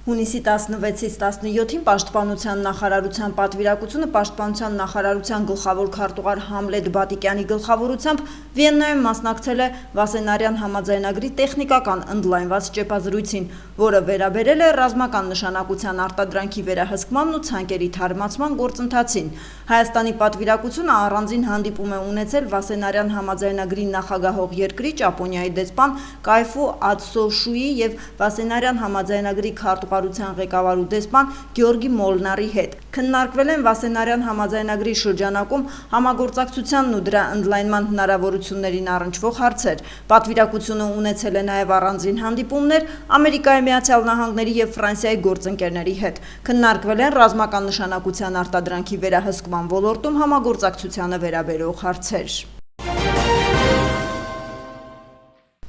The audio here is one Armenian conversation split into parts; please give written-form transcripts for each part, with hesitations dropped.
Հունիսի 16-ից 17-ին Պաշտպանության նախարարության պատվիրակությունը Պաշտպանության նախարարության գլխավոր քարտուղար Համլետ Բատիկյանի գլխավորությամբ Վիեննայում մասնակցել է Վասենարյան համաձայնագրի տեխնիկական ընդլայնված ճեպազրույցին, որը վերաբերել է ռազմական նշանակության արտադրանքի վերահսկմանն ու ցանկերի թարմացման գործընթացին։ Հայաստանի պատվիրակությունը առանձին հանդիպում է ունեցել Վասենարյան համաձայնագրի նախագահող երկրի Ճապոնիայի դեսպան Կայֆու Ատսոշուի եւ Վասենարյան համաձայնագրի քարտուղարության ղեկավար ու դեսպան Գյորգի Մոլնարի հետ։ Քննարկվել են Վասենարյան համաձայնագրի շրջանակում համագործակցությանն ու դրա ընդլայնման հնարավորություններին առնչվող հարցեր։ Պատվիրակությունը ունեցել է նաև առանձին հանդիպումներ Ամերիկայի Միացյալ Նահանգների եւ Ֆրանսիայի գործընկերների հետ։ Քննարկվել են ռազմական նշանակության արտադրանքի վերահսկման ոլորտում համագործակցությանը վերաբերող հարցեր։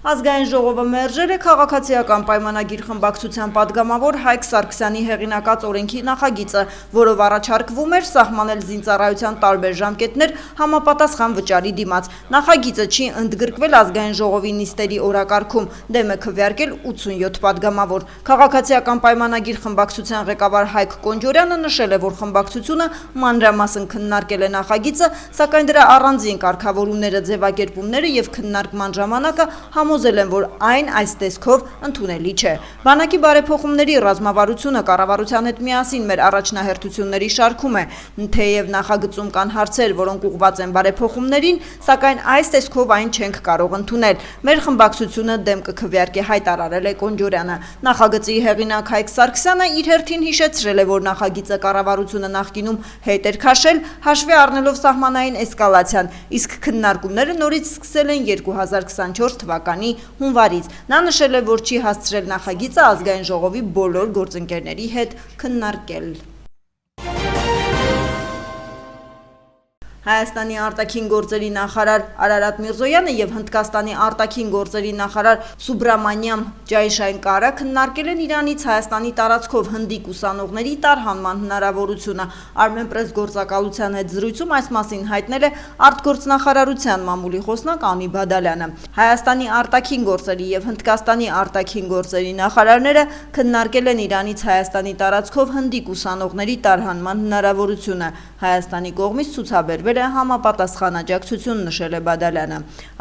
Ազգային ժողովը մերժել է քաղաքացիական պայմանագիր խմբակցության падգամավոր Հայկ Սարգսյանի հեղինակած օրենքի նախագիծը, որով առաջարկվում էր սահմանել զինծառայության տարբեր ժամկետներ համապատասխան վճարի դիմաց։ Նախագիծը չի ընդգրկվել ազգային ժողովի նիստերի օրակարգում, դեմ է քվեարկել 87 падգամավոր։ Քաղաքացիական պայմանագիր խմբակցության ղեկավար Հայկ Կոնջորյանը նշել է, որ խմբակցությունը մանրամասն քննարկել է նախագիծը, սակայն դրա առանձին կարգավորումները, ձևակերպումները եւ քննարկման ժամանակը համոզել են, որ այն այս տեսքով ընդունելի չէ։ Բանակի բարեփոխումների ռազմավարությունը կառավարության հետ միասին մեր առաջնահերթությունների շարքում է, թեև նախագծում կան հարցեր, որոնք ուղղված են բարեփոխումներին, սակայն այս տեսքով այն չենք կարող ընդունել։ Մեր խմբակցությունը դեմ կքվեարկի, հայտարարել է Կոնջորյանը։ Նախագծի հեղինակ Հայկ Սարգսյանը իր հերթին հիշեցրել է, որ նախագիծը կառավարությունը նախկինում հետ էր քաշել, հաշվի առնելով սահմանային էսկալացիան, իսկ քննարկումները նորից սկսել են 2024 թվականի հունվարից։ Նա նշել է, որ չի հասցրել նախագիծը ազգային ժողովի բոլոր գործընկերների հետ քննարկել։ Հայաստանի արտաքին գործերի նախարար Արարատ Միրզոյանը եւ Հնդկաստանի արտաքին գործերի նախարար Սուբրամանյամ Ջայշանկարը քննարկել են Իրանից Հայաստանի տարածքով հնդիկ ուսանողների տարհանման հնարավորությունը։ Armenpress գործակալության հետ զրույցում այս մասին հայտնել է արտգործնախարարության մամուլի խոսնակ Անի Բադալյանը։ Հայաստանի արտաքին գործերի եւ Հնդկաստանի արտաքին գործերի նախարարները քննարկել են Իրանից Հայաստանի տարածքով հնդիկ ուսանողների տարհանման հնարավորությունը։ Հայաստանի կողմից ցուցաբերվել համապատասխան աջակցություն, նշել է Բադալյանը։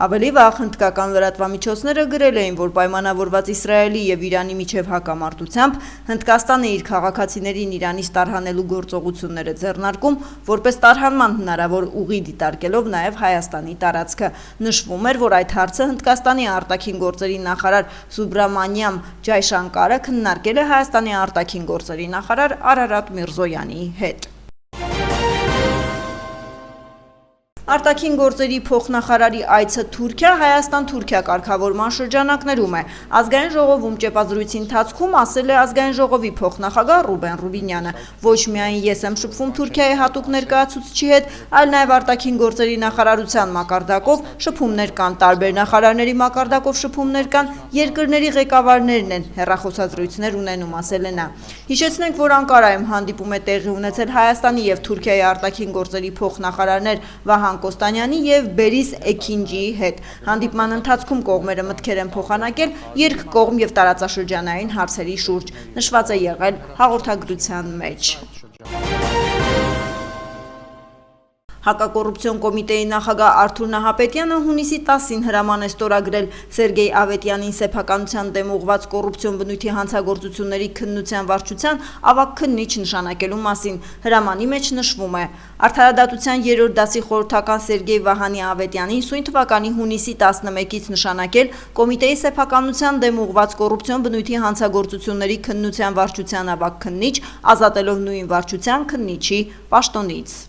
Ավելի վաղ հնդկական լրատվամիջոցները գրել էին, որ պայմանավորված Իսրայելի եւ Իրանի միջև հակամարտությամբ Հնդկաստանը իր քաղաքացիներին Իրանից տարհանելու գործողությունները ձեռնարկում, որպես տարհանման հնարավոր ուղի դիտարկելով նաեւ Հայաստանի տարածքը։ Նշվում էր, որ այդ հարցը Հնդկաստանի արտաքին գործերի նախարար Սուբրամանյամ Ջայշանկարը քննարկել է Հայաստանի արտաքին գործերի նախարար Արարատ Միրզոյանի հետ։ Արտաքին գործերի փոխնախարարի այցը Թուրքիա Հայաստան-Թուրքիա կարգավորման շրջանակներում է։ Ազգային ժողովում ճեպազրույցի ընթացքում ասել է ազգային ժողովի փոխնախագահ Ռուբեն Ռուբինյանը։ Ոչ միայն ես եմ շփվում Թուրքիայի հատուկ ներկայացուցչի հետ, այլ նաև արտաքին գործերի նախարարության մակարդակով շփումներ կան, տարբեր նախարարների մակարդակով շփումներ կան, երկրների ղեկավարներն են հեռախոսազրույցներ ունենում, ասել է նա։ Հիշեցնենք, որ Անկարայում հանդիպում է տեղի ունեցել Հայաստանի եւ Թուրքիայի արտաքին գործերի փոխնախարարներ Վահան Կոստանյանի եւ Բերիս Էքինջիի հետ։ Հանդիպման ընթացքում կողմերը մտքեր են փոխանակել երկկողմ եւ տարածաշրջանային հարցերի շուրջ, նշված է եղել հաղորդագրության մեջ։ Հակակոռուպցիոն կոմիտեի նախագահ Արթուր Նահապետյանը հունիսի 10-ին հրաման է ստորագրել Սերգեյ Ավետյանին սեփականության դեմ ուղղված կոռուպցիոն բնույթի հանցագործությունների քննության վարչության ավագ քննիչ նշանակելու մասին։ Հրամանի մեջ նշվում է. Արդարադատության 3-րդ դասի խորհրդական Սերգեյ Վահանի Ավետյանին սույն թվականի հունիսի 11-ից նշանակել կոմիտեի սեփականության դեմ ուղղված կոռուպցիոն բնույթի հանցագործությունների քննության վարչության ավագ քննիչ, ազատելով նույն վարչության քննիչի պաշտոնից։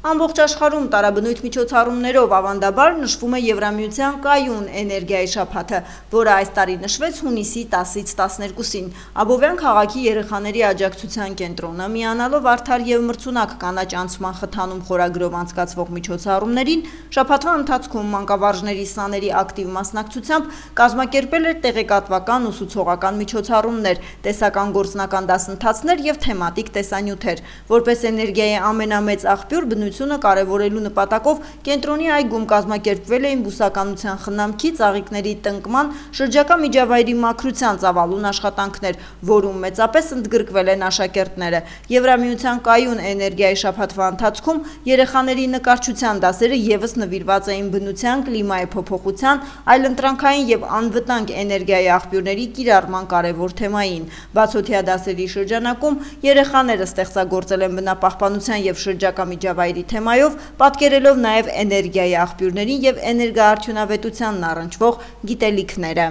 Ամբողջ աշխարհում տարաբնույթ միջոցառումներով ավանդաբար նշվում է Եվրամիության կայուն էներգիայի շաբաթը, որը այս տարի նշվեց հունիսի 10-ից 12-ին։ Աբովյան քաղաքի երեխաների աջակցության կենտրոնը միանալով արդար եւ մրցունակ կանաչ անցման խթանում խորագրով անցկացվող միջոցառումներին շաբաթվա ընթացքում մանկավարժների սաների ակտիվ մասնակցությամբ կազմակերպել էր տեղեկատվական ուսուցողական միջոցառումներ, տեսական գործնական դասընթացներ եւ թեմատիկ տեսանյութեր, որպես էներգիայի ամենամեծ աղբյուր բնույթ առողջությունը կարևորելու նպատակով կենտրոնի այգում կազմակերպվել էին բուսականության խնամքի, ծաղիկների տնկման, շրջակա միջավայրի մաքրության ծավալուն աշխատանքներ, որում մեծապես ընդգրկվել են աշակերտները։ Եվրամիության կայուն էներգիայի շաբաթվա ընթացքում երեխաների նկարչության դասերը ևս նվիրված էին բնության, կլիմայի փոփոխության, այլընտրանքային եւ անվտանգ էներգիայի աղբյուրների կիրառման կարևոր թեմային։ Բացօթյա դասերի շրջանակում երեխաները ստեղծագործել են բնապահպանության եւ շրջակա միջավայրի թեմայով, պատկերելով նաեւ էներգիայի աղբյուրներին եւ էներգոարդյունավետությանն առնչվող գիտելիքները։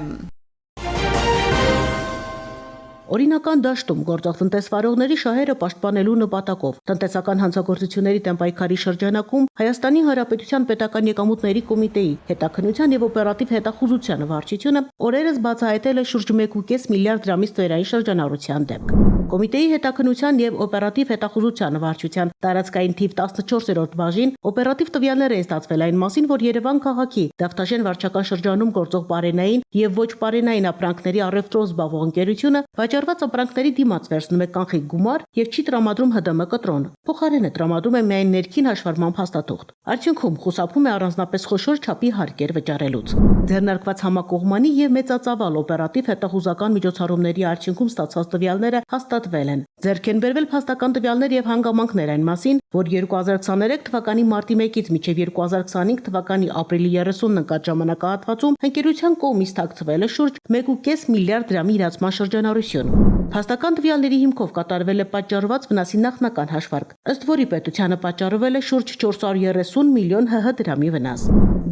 Օրինական դաշտում գործող տնտեսվարողների շահերը պաշտպանելու նպատակով տնտեսական հանցագործությունների դեմ պայքարի շրջանակում Հայաստանի Հանրապետության Պետական եկամուտների կոմիտեի հետաքննության եւ օպերատիվ հետախուզության վարչությունը օրերս բացահայտել է շուրջ 1.5 միլիարդ դրամից ծերային շրջանառության դեպք։ Կոմիտեի հետաքննության եւ օպերատիվ հետախուզության վարչության տարածքային թիվ 14-րդ բաժին օպերատիվ տվյալներ են ստացվել այն մասին, որ Երևան քաղաքի Դավթաշեն վարչական շրջանում գործող բարենային եւ ոչ բարենային ապրանքների առևտրով զբաղվող ընկերությունը վաճառված ապրանքների դիմաց վերցնում է կանխիկ գումար եւ չի տրամադրում ՀԴՄ կտրոն։ Փոխարենը տրամադրում է միայն ներքին հաշվառման փաստաթուղթ։ Արդյունքում խուսափում է առանձնապես խոշոր չափի հարկեր վճարելուց։ Ձեռնարկված համակողմանի եւ մեծածավալ օպերատիվ հետախուզական միջոցառումների արդյունքում ստացված տվյալները հաստատվել են։ Ձեռք են բերվել փաստական տվյալներ եւ հանգամանքներ այն մասին, որ 2023 թվականի մարտի 1-ից մինչեւ 2025 թվականի ապրիլի 30-ն ընկած ժամանակահատվածում ընկերության կողմից թաքցվել է շուրջ 1.5 միլիարդ դրամի իրացման շրջանառություն։ Փաստական տվյալների հիմքով կատարվել է պատճառված վնասի նախնական հաշվարկ, ըստ որի պետությանը պատճառվել է շուրջ 430 միլիոն ՀՀ դրամի վնաս։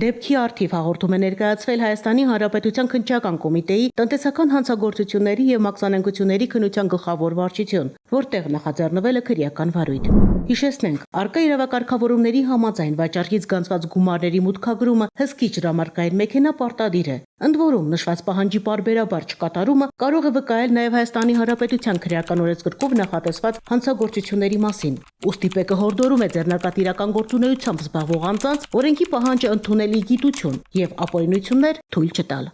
Դեպքի առթիվ հաղորդում է ներկայացվել Հայաստանի Հանրապետության քննչական կոմիտեի տնտեսական հանցագործությունների եւ մաքսանենգությունների քննության գլխավոր վարչություն, որտեղ նախաձեռնվել է քրեական վարույթ։ Հիշեցնենք, արկա իրավակարգավորումների համաձայն վաճառքից գանձված գումարների մուտքագրումը հսկիչ ժամարկային մեքենա պարտադիր է։ Ընդ որում նշված պահանջի պարբերաբար չկատարումը կարող է վկայել նաև Հայաստանի Հանրապետության քրեական օրենսգրքով նախատեսված հանցագործությունների մասին։ Ուստի ՊԿ հորդորում է ձեռնարկատիրական գործունեությամբ զբաղվող անձանց օրենքի պահանջը ընդունել ի գիտություն եւ ապօրինություններ թույլ չտալ։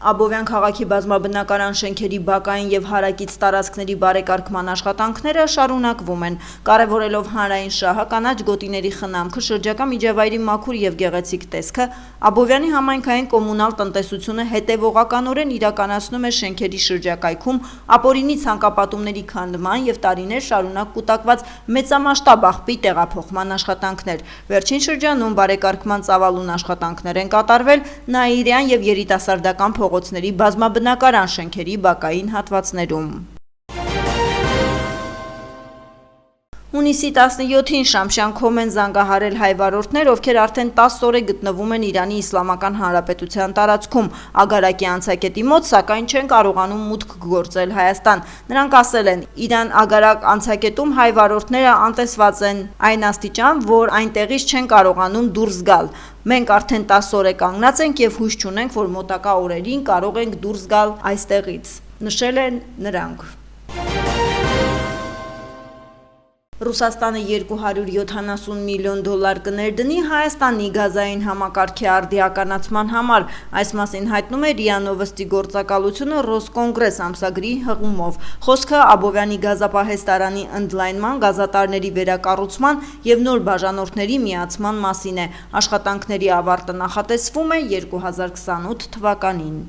Աբովյան քաղաքի բազմաբնակարան շենքերի բակային եւ հարակից տարածքների բարեկարգման աշխատանքները շարունակվում են, կարևորելով հանրային շահը, կանաչ գոտիների խնամքը, շրջակա միջավայրի մաքուր եւ գեղեցիկ տեսքը, Աբովյանի համայնքային կոմունալ տնտեսությունը հետեւողականորեն իրականացնում է շենքերի շրջակայքում ապօրինի ցանկապատումների քանդման եւ տարիներ շարունակ կուտակված մեծամասշտաբ աղբի տեղափոխման աշխատանքներ։ Վերջին շրջանում բարեկարգման ծավալուն աշխատանքներ են կատարվել Նաիրյան եւ երիտասարդական փողոցների բազմաբնակարան շենքերի բակային հատվածներում։ Հունիսի 17-ին Շամշյանքոմ են զանգահարել հայ վարորդներ, ովքեր արդեն 10 օր է գտնվում են Իրանի Իսլամական Հանրապետության տարածքում, Ագարակի անցակետի մոտ, սակայն չեն կարողանում մուտք գործել Հայաստան։ Նրանք ասել են, Իրան-Ագարակ անցակետում հայ վարորդները անտեսված են այն աստիճան, որ այնտեղից չեն կարողանում դուրս գալ։ Մենք արդեն 10 օր է կանգնած ենք եւ հույս չունենք, որ մոտակա օրերին կարող ենք դուրս գալ այստեղից, նշել են նրանք։ Ռուսաստանը 270 միլիոն դոլար կներդնի Հայաստանի գազային համակարգի արդիականացման համար, այս մասին հայտնում է ՌԻԱ Նովոստի գործակալությունը Ռոսկոնգրես ամսագրի հղումով։ Խոսքը Աբովյանի գազապահեստարանի ընդլայնման, գազատարների վերակառուցման եւ նոր բաժանորդների միացման մասին է։ Աշխատանքների ավարտը նախատեսվում է 2028 թվականին։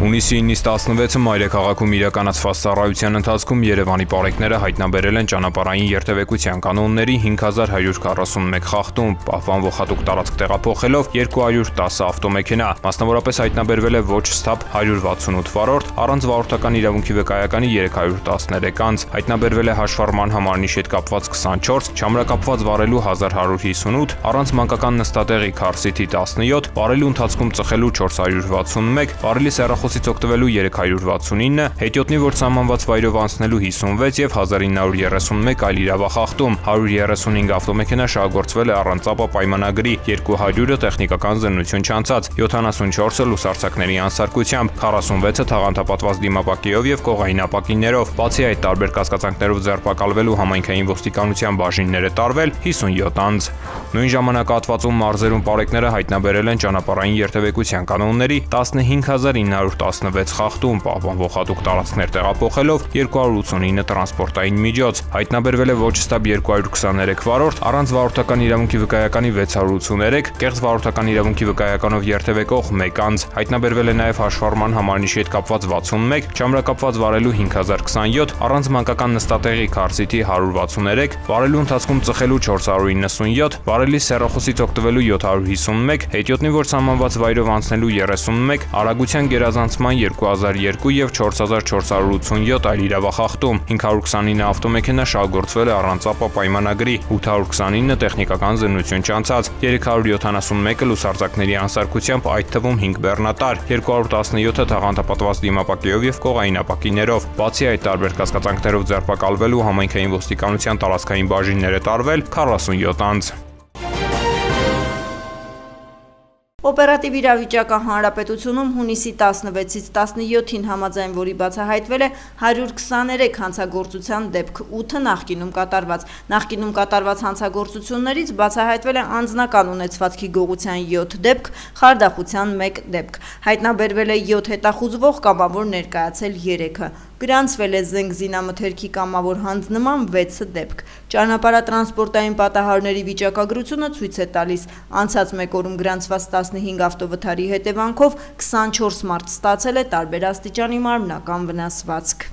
Հունիսի 9-ից 16-ը մայրաքաղաքում իրականացված ծառայության ընթացքում Երևանի պարեկները հայտնաբերել են ճանապարհային երթևեկության կանոնների 5141 խախտում, պահպանվող հատուկ տարածք տեղափոխելով 210 ավտոմեքենա, մասնավորապես հայտնաբերվել է ոչ ստապ 168 վարորդ, առանց վարորդական իրավունքի վկայականի 313 անձ, հայտնաբերվել է հաշվառման համարնիշ հետ կապված 24, չամրակապված վարելու 1158, առանց մանկական նստատեղի քարսիթի 17, վարելու ընթացքում ծխելու 461, վարելի սեռախոսից օգտվելու 369, հետիոտնի որ սահմանված վայրով անցնելու 56 եւ 1931 այլ իրավախախտում, 135 ավտոմեքենա շահագործվել է առանց ապա պայմանագրի, 200-ը տեխնիկական զննություն չանցած, 74-ը լուսարձակների անսարկությամբ, 46-ը թաղանթապատված դիմապակիով եւ կողային ապակիներով, բացի այդ տարբեր կասկածանքներով ձերբակալվելու համայնքային ոստիկանության բաժիններ է տարվել 57 անձ։ Նույն ժամանակահատվածում մարզերում պարեկները հայտնաբերել են ճանապարհային երթևեկության կանոնների 15900 16 խախտում, պահպանվող հատուկ տարածքներ տեղափոխելով 289 տրանսպորտային միջոց, հայտնաբերվել է ոչ ստաբ 223 վարորդ, առանց վարորդական իրավունքի վկայականի 683, կեղծ վարորդական իրավունքի վկայականով երթևեկող 1 անձ, հայտնաբերվել է նաև հաշվառման համարնիշի հետ կապված 61, չամրակապված վարելու 5027, առանց մանկական նստատեղի քարսիթի 163, վարելու ընթացքում ծխելու 497, վարելի սեռախոսից օգտվելու 751, հետիոտնի որ սահմանված վայրով անցնելու 31, արագության գերազանցման 2002 եւ 4487 այլ իրավախախտում, 529 ավտոմեքենա շահգործվել է առանց ապա պայմանագրի, 829 տեխնիկական զննություն չանցած, 371-ը լուսարձակների անսարքությամբ, այդ թվում 5 բեռնատար, 217-ը թաղանթապատված դիմապակիով եւ կողային ապակիներով, բացի այդ տարբեր կասկածանքներով ձերբակալվել ու համայնքային ոստիկանության տարածքային բաժիններ է տարվել 47 անձ։ Օպերատիվ իրավիճակը հանրապետությունում հունիսի 16-ից 17-ին համաձայն, որի բացահայտվել է 123 հանցագործության դեպք, 8-ը նախկինում կատարված հանցագործություններից բացահայտվել է անձնական ունեցվածքի գողության 7 դեպք, խարդախության 1 դեպք, հայտնաբերվել է 7 հետախուզվող, կամավոր ներկայացել 3-ը, գրանցվել է զենք զինամթերքի կամավոր հանձնման 6 դեպք, ճանապարհատրանսպորտային պատահարների վիճակագրությունը ցույց է տալիս, անցած մեկ օրում գրանցված 15 ավտովթարի հետևանքով 24 մարդ ստացել է տարբեր աստիճանի մարմնական վնասվածք։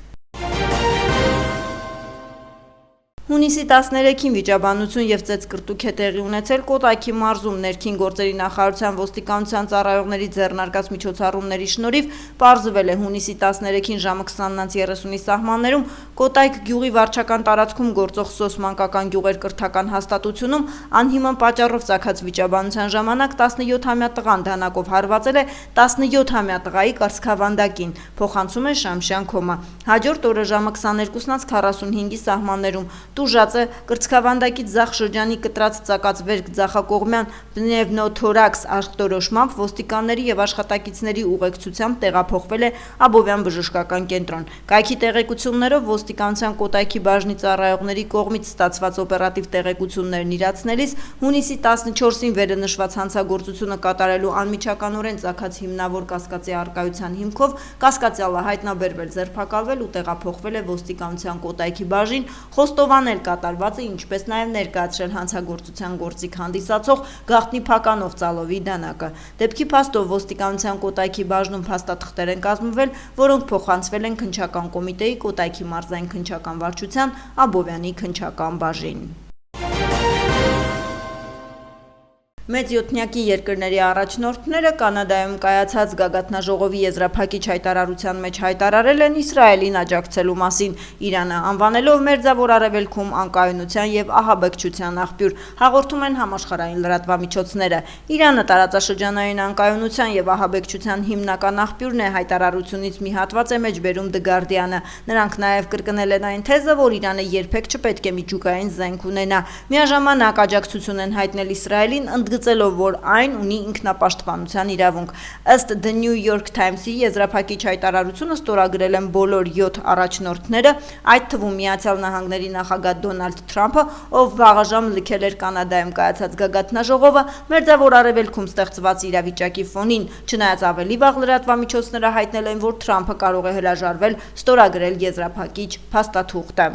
Հունիսի 13-ին վիճաբանություն եւ ծեծկրտուք է տեղի ունեցել Կոտայքի մարզում ներքին գործերի նախարարության ոստիկանության ծառայողների ձեռնարկած միջոցառումների շնորհիվ պարզվել է հունիսի 13-ին ժամը 20:30-ի սահմաններում Կոտայք գյուղի վարչական տարածքում գործող SOS մանկական գյուղեր կրթական հաստատությունում անհիմն պատճառով ծագած վիճաբանության ժամանակ 17-ամյա տղան դանակով հարվածել է 17-ամյա տղայի կրծքավանդակին, փոխանցում է Շամշյան Քոմա։ Հաջորդ օրը ժամը 22:45-ի սահմաններում Տուժածը կրծքավանդակից ձախ շրջանի կտրած ծակած վերք ձախակողմյան պնևմոթորաքս ախտորոշմամբ ոստիկանների եւ աշխատակիցների ուղեկցությամբ տեղափոխվել է Աբովյան բժշկական կենտրոն։ Կայքի տեղեկություններով ոստիկանության Կոտայքի բաժնի ծառայողների կողմից ստացված օպերատիվ տեղեկություններն իրացնելիս հունիսի 14-ին վերը նշված հանցագործությունը կատարելու անմիջականորեն ծագած հիմնավոր կասկածի առկայության հիմքով կասկածյալը հայտնաբերվել, ձերբակալվել ու տեղափոխվել է ոստիկանության Կոտայքի բաժին խոստովանել կատարվածը, ինչպես նաև ներկայացրել հանցագործության գործիք հանդիսացող գաղտնի Փականով Ծալովի դանակը։ Դեպքի փաստով ոստիկանության Կոտայքի բաժնում փաստաթղթեր են կազմվել, որոնք փոխանցվել են քննչական կոմիտեի Կոտայքի մարզային քննչական վարչության Աբովյանի քննչական բաժին։ Մեծյոթնյակի երկրների առաջնորդները Կանադայում կայացած գագաթնաժողովի եզրափակիչ հայտարարության մեջ հայտարարել են Իսրայելին աջակցելու մասին, Իրանը անվանելով Մերձավոր Արևելքում անկայունության եւ ահաբեկչության աղբյուր, հաղորդում են համաշխարհային լրատվամիջոցները։ Իրանը տարածաշրջանային անկայունության եւ ահաբեկչության հիմնական աղբյուրն է, հայտարարությունից մի հատված է մեջբերում The Guardian-ը։ Նրանք նաեւ կրկնել են այն թեզը, որ Իրանը երբեք չպետք է միջուկային զենք ունենա։ Միաժամանակ աջակցություն են հայտնել Իսրայելին, ընդգծելով, որ այն ունի ինքնապաշտպանության իրավունք։ Ըստ The New York Times-ի եզրափակիչ հայտարարությունը ստորագրել են բոլոր 7 առաջնորդները, այդ թվում Միացյալ Նահանգների նախագահ Դոնալդ Թրամփը, ով վաղաժամ լքել էր Կանադայում կայացած գագաթնաժողովը Մերձավոր Արևելքում ստեղծված իրավիճակի ֆոնին, չնայած ավելի վաղ լրատվամիջոցները հայտնել են, որ Թրամփը կարող է հրաժարվել ստորագրել եզրափակիչ փաստաթուղթը։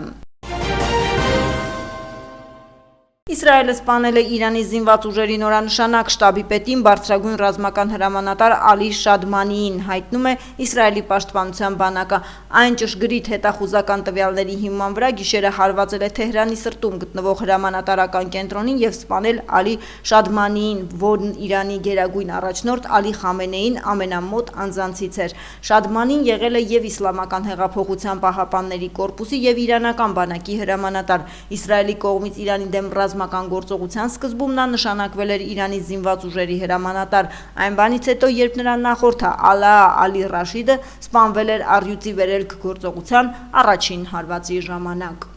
Իսրայելը սպանել է Իրանի զինված ուժերի նորանշանակ շտաբի պետին բարձրագույն ռազմական հրամանատար Ալի Շադմանիին, հայտնում է Իսրայելի պաշտպանության բանակը։ Այն ճշգրիտ հետախուզական տվյալների հիման վրա գիշերը հարվածել է Թեհրանի սրտում գտնվող հրամանատարական կենտրոնին եւ սպանել Ալի Շադմանիին, որն Իրանի գերագույն առաջնորդ Ալի Խամենեին ամենամոտ անձանցից էր։ Շադմանին եղել է եւ Իսլամական հեղափոխության պահապանների կորպուսի եւ իրանական բանակի հրամանատար։ Իսրայելի կողմից Իրանի դեմ ռազմական գործողության սկզբում նա նշանակվել էր Իրանի զինված ուժերի հրամանատար։ Այն բանից հետո, երբ նրա նախորդը Ալա Ալի Ռաշիդը սպանվել էր առյուծի վերելք գործողության առաջին հարվածի ժամանակ։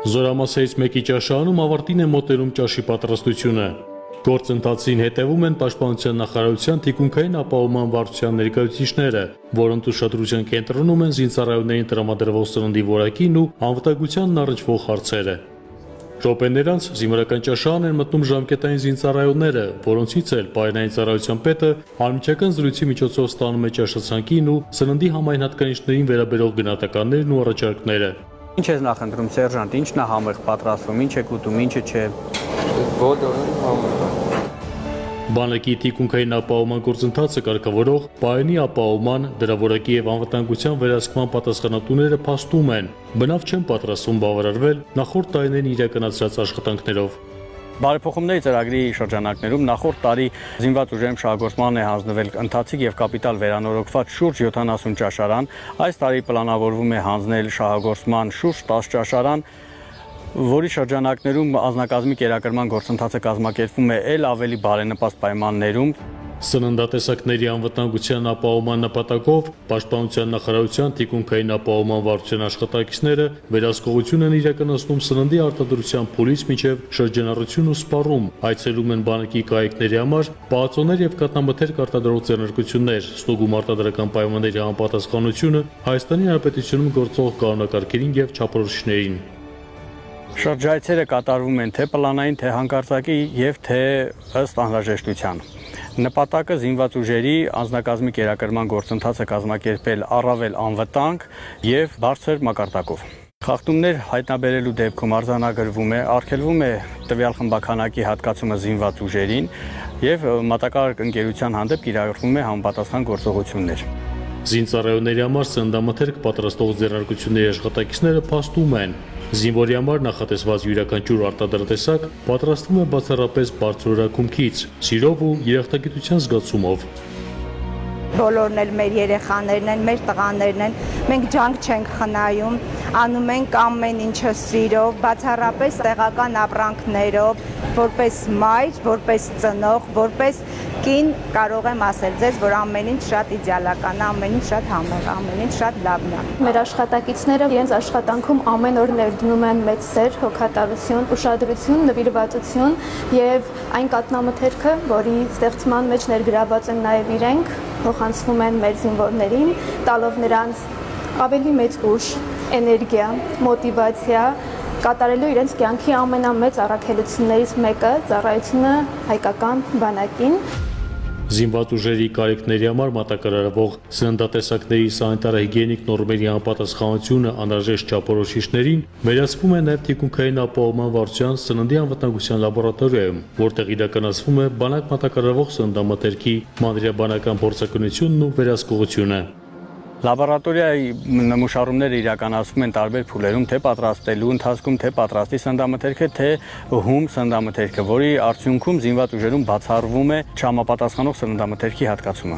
Զորամասերից մեկի ճաշարանում ավարտին է մոտենում ճաշի պատրաստությունը։ Գործընթացին հետևում են Պաշտպանության նախարարության թիկունքային ապահովման վարչության ներկայացուցիչները, որոնց ուշադրության կենտրոնում են զինծառայողներին տրամադրվող սննդի որակին ու անվտանգությանն առնչվող հարցերը։ Րոպեներ անց զինվորական ճաշարան են մտնում ժամկետային զինծառայողները, որոնցից էլ պայմանային ծառայության պետը անմիջական զրույցի միջոցով ստանում է ճաշացանկին ու սննդի համայն հատկանիշներին վերաբերող գնահատականներն ու առաջարկները։ Ինչ ես նախընտրում, սերժանտ, ինչն է համեղ պատրաստվում, ինչ եք ուտում, ինչը չէ։ Բանակի թիկունքային ապահովման գործընթացը կարգավորող պայանի ապահովման, դրա որակի եւ անվտանգության վերահսկման պատասխանատուները փաստում են, բնավ չեն պատրաստվում բավարարվել նախորդ տարիներին իրականացրած աշխատանքներով։ Բարեփոխումների ծրագրի շրջանակներում նախորդ տարի զինված ուժերում շահագործման է հանձնվել ընթացիկ եւ կապիտալ վերանորոգված շուրջ 70 ճաշարան, այս տարի պլանավորվում է հանձնել շահագործման շուրջ 10 ճաշարան, որի շրջանակներում անձնակազմի կերակրման գործընթացը կազմակերպվում է ել ավելի բարենպաստ պայմաններում։ Սննդատեսակների անվտանգության ապահովման նպատակով Պաշտպանության նախարարության թիկունքային ապահովման վարչության աշխատակիցները վերահսկողություն են իրականացնում սննդի արտադրության փուլից մինչև շրջանառություն ու սպառում, այցելում են բանակի կայքների համար պահածոներ եւ կատնամթերք արտադրող ձեռնարկություններ, ստուգում արտադրական պայմանների համապատասխանությունը Հայաստանի Հանրապետությունում գործող կանոնակարգերին եւ չափորոշիչներին։ Շրջայցերը կատարվում են թե պլանային, թե հանկարծակի եւ թե ըստ անհրաժեշտության։ Նպատակը զինված ուժերի անձնակազմի կերակրման գործընթացը կազմակերպել առավել անվտանգ եւ բարձր մակարդակով։ Խախտումներ հայտնաբերելու դեպքում արձանագրվում է, արգելվում է տվյալ խմբականակի հատկացումը զինված ուժերին եւ մատակարար ընկերության հանդեպ կիրառվում է համապատասխան գործողություններ։ Զինծառայողների համար սննդամթերք պատրաստող ձեռնարկությունների աշխատակիցները փաստում են, զինվորի համար նախատեսված յուրաքանչյուր արտադրատեսակ պատրաստվում է բացառապես բարձրորակումքից, սիրով ու երախտագիտության զգացումով։ Բոլորն էլ մեր երեխաներն են, մեր տղաներն են, մենք ջանք չենք խնայում, անում ենք ամեն ինչը սիրով, բացառապես տեղական ապրանքներով, որպես մայր, որպես ծնող, որպես կին կարող եմ ասել ձեզ, որ ամեն ինչ շատ իդեալական, ամեն ինչ շատ համեղ, ամեն ինչ շատ լավն է։ Մեր աշխատակիցները իրենց աշխատանքում ամեն օր ներդնում են մեծ սեր, հոգատարություն, ուշադրություն, նվիրվածություն եւ այն կատնամթերքը, որի ստեղծման մեջ ներգրաված են նաեւ իրենք, փոխանցվում են մեր զինվորներին, տալով նրանց ավելի մեծ ուժ, էներգիա, մոտիվացիա, կատարելու իրենց կյանքի ամենամեծ առաքելություններից մեկը ծառայությունը հայկական բանակին։ Զինված ուժերի կարիքների համար մատակարարվող սննդատեսակների սանիտարահիգիենիկ նորմերի համապատասխանությունը անհրաժեշտ չափորոշիչներին վերահսկվում է նաև թիկունքային ապահովման վարչության սննդի անվտանգության լաբորատորիայում, որտեղ իրականացվում է բանակ մատակարարվող սննդամթերքի մանրէաբանական փորձակնությունն ու վերահսկողությունը։ Լաբորատորիայի նմուշարումները իրականացվում են տարբեր փուլերում, թե պատրաստելու ընթացքում, թե պատրաստի սննդամթերքը, թե հում սննդամթերքը, որի արդյունքում զինված ուժերում բացառվում է չհամապատասխանող սննդամթերքի հատկացումը։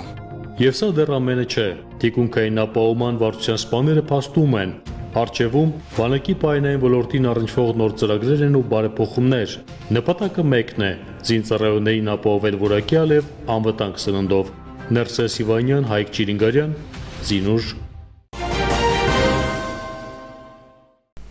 Եվ սա դեռ ամենը չէ։ Թիկունքային ապահովման վարչության սպաները փաստում են, առջևում բանակի պայմանային ոլորտին առնչվող նոր ծրագրեր են ու բարեփոխումներ։ Նպատակը մեկն է՝ զինծառայողներին ապահովել որակյալ եւ անվտանգ սննդով։ Ներսես Իվանյան, Հայկ Չիրինգարյան, Զինուժ։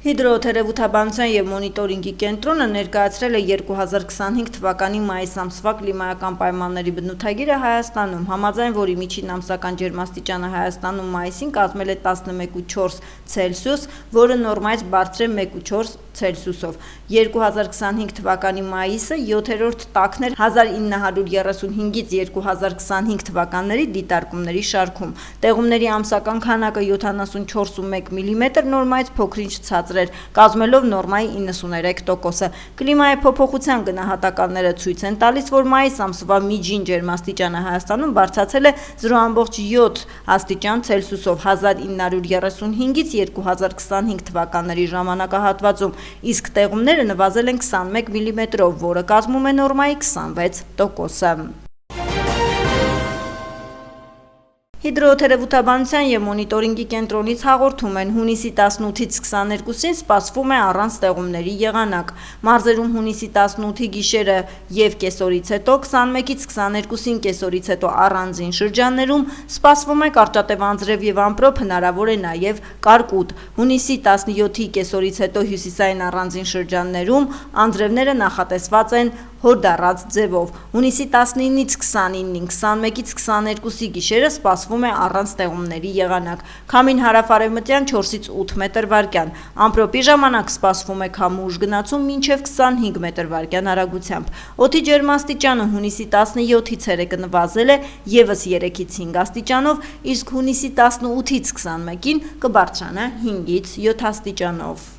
Հիդրոթերապևտաբանության եւ մոնիտորինգի կենտրոնը ներկայացրել է 2025 թվականի մայիս ամսվա կլիմայական պայմանների բնութագիրը Հայաստանում, համաձայն որի միջին ամսական ջերմաստիճանը Հայաստանում մայիսին կազմել է 11.4 Ցելսիուս, որը նորմայից բարձր է 1.4 Ցելսիուսով։ 2025 թվականի մայիսը 7-րդ տաքն էր 1935-ից 2025 թվականների դիտարկումների շարքում։ Տեղումների ամսական քանակը 74.1 մմ նորմայից փոքրինչ ցածր էր, կազմելով նորմայի 93%-ը։ Կլիմայի փոփոխության գնահատականները ցույց են տալիս, որ մայիս ամսվա միջին ջերմաստիճանը Հայաստանում բարձրացել է 0.7 աստիճան Ցելսիուսով 1935-ից 2025 թվականների ժամանակահատվածում, իսկ տեղումները նվազել են 21 մմ-ով, որը կազմում է նորմայի 26%-ը։ Հիդրոթերապևտաբանության եւ մոնիտորինգի կենտրոնից հաղորդում են հունիսի 18-ից 22-ին սպասվում է առանց տեղումների եղանակ։ Մարզերում հունիսի 18-ի գիշերը եւ կեսօրից հետո 21-ից 22-ին կեսօրից հետո առանձին շրջաններում սպասվում է կարճատև անձրև եւ ամպրոպ, հնարավոր է նաեւ կարկուտ։ Հունիսի 17-ի կեսօրից հետո հյուսիսային առանձին շրջաններում անձրևները նախատեսված են հորդառած ձևով։ Հունիսի 19-ից 29-ին, 21-ից 22-ի գիշերը սպասվում է առանց տեղումների եղանակ։ Քամին հարավ-արևմտյան 4-ից 8 մետր վարկյան։ Ամպրոպի ժամանակ սպասվում է քամու ուժ գնացում մինչև 25 մետր վարկյան արագությամբ։ Օդի ջերմաստիճանը հունիսի 17-ից 3-ը նվազել է ևս 3-ից 5 աստիճանով, իսկ հունիսի 18-ից 21-ին կբարձրանա 5-ից 7 աստիճանով։